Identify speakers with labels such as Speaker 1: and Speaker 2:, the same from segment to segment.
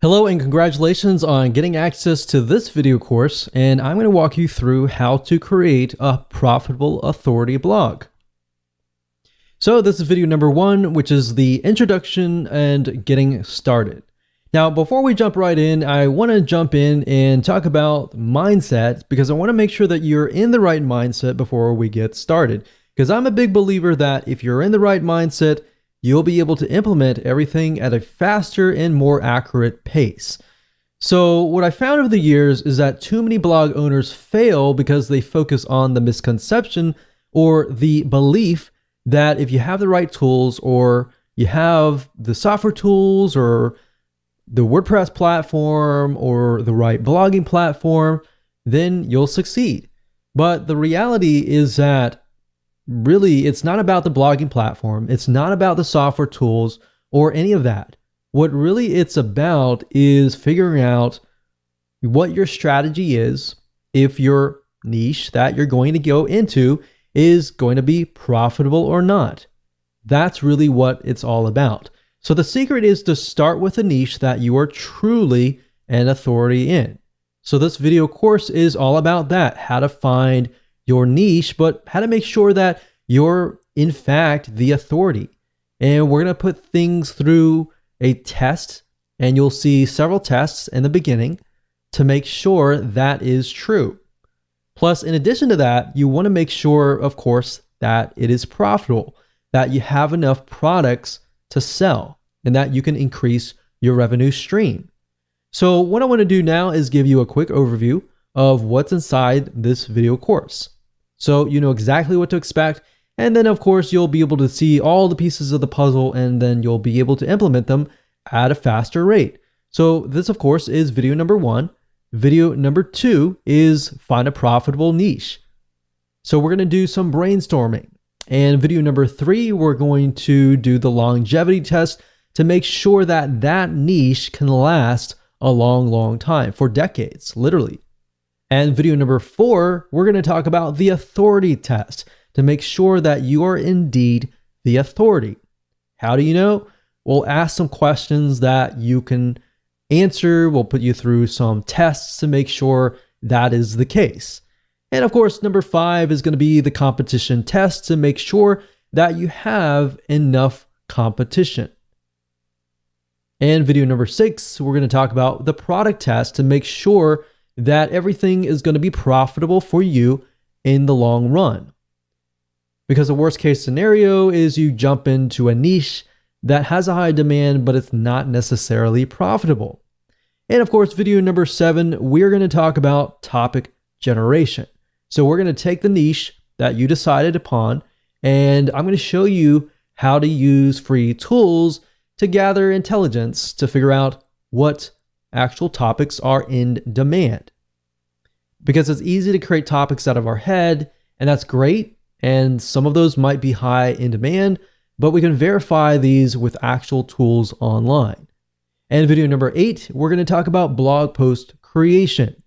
Speaker 1: Hello and congratulations on getting access to this video course, and I'm going to walk you through how to create a profitable authority blog. So this is video number 1, which is the introduction and getting started. Now, before we jump right in, I want to jump in and talk about mindset because I want to make sure that you're in the right mindset before we get started. Because I'm a big believer that if you're in the right mindset, you'll be able to implement everything at a faster and more accurate pace. So what I found over the years is that too many blog owners fail because they focus on the misconception or the belief that if you have the right tools or you have the software tools or the WordPress platform or the right blogging platform, then you'll succeed. But the reality is that really, it's not about the blogging platform. It's not about the software tools or any of that. What really it's about is figuring out what your strategy is, if your niche that you're going to go into is going to be profitable or not. That's really what it's all about. So the secret is to start with a niche that you are truly an authority in. So this video course is all about that, how to find your niche, but how to make sure that you're in fact the authority. And we're going to put things through a test, and you'll see several tests in the beginning to make sure that is true. Plus, in addition to that, you want to make sure, of course, that it is profitable, that you have enough products to sell, and that you can increase your revenue stream. So what I want to do now is give you a quick overview of what's inside this video course. So you know exactly what to expect, and then of course you'll be able to see all the pieces of the puzzle, and then you'll be able to implement them at a faster rate. So this of course is video number 1. Video number 2 is find a profitable niche. So we're going to do some brainstorming. And video number 3, we're going to do the longevity test to make sure that that niche can last a long time, for decades, literally. And video number 4, we're going to talk about the authority test to make sure that you are indeed the authority. How do you know? We'll ask some questions that you can answer. We'll put you through some tests to make sure that is the case. And of course, number 5 is going to be the competition test to make sure that you have enough competition. And video number 6, we're going to talk about the product test to make sure that everything is going to be profitable for you in the long run. Because the worst case scenario is you jump into a niche that has a high demand, but it's not necessarily profitable. And of course, video number 7, we're going to talk about topic generation. So we're going to take the niche that you decided upon, and I'm going to show you how to use free tools to gather intelligence to figure out what actual topics are in demand. Because it's easy to create topics out of our head, and that's great. And some of those might be high in demand, but we can verify these with actual tools online. And video number 8, we're going to talk about blog post creation.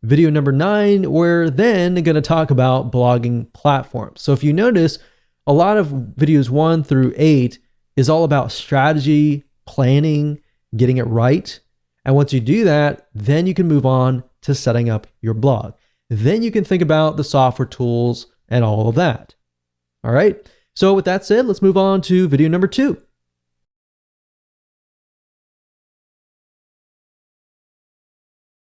Speaker 1: Video number 9, we're then going to talk about blogging platforms. So if you notice, a lot of videos 1 through 8 is all about strategy, planning, getting it right. And once you do that, then you can move on to setting up your blog. Then you can think about the software tools and all of that. All right. So with that said, let's move on to video number 2.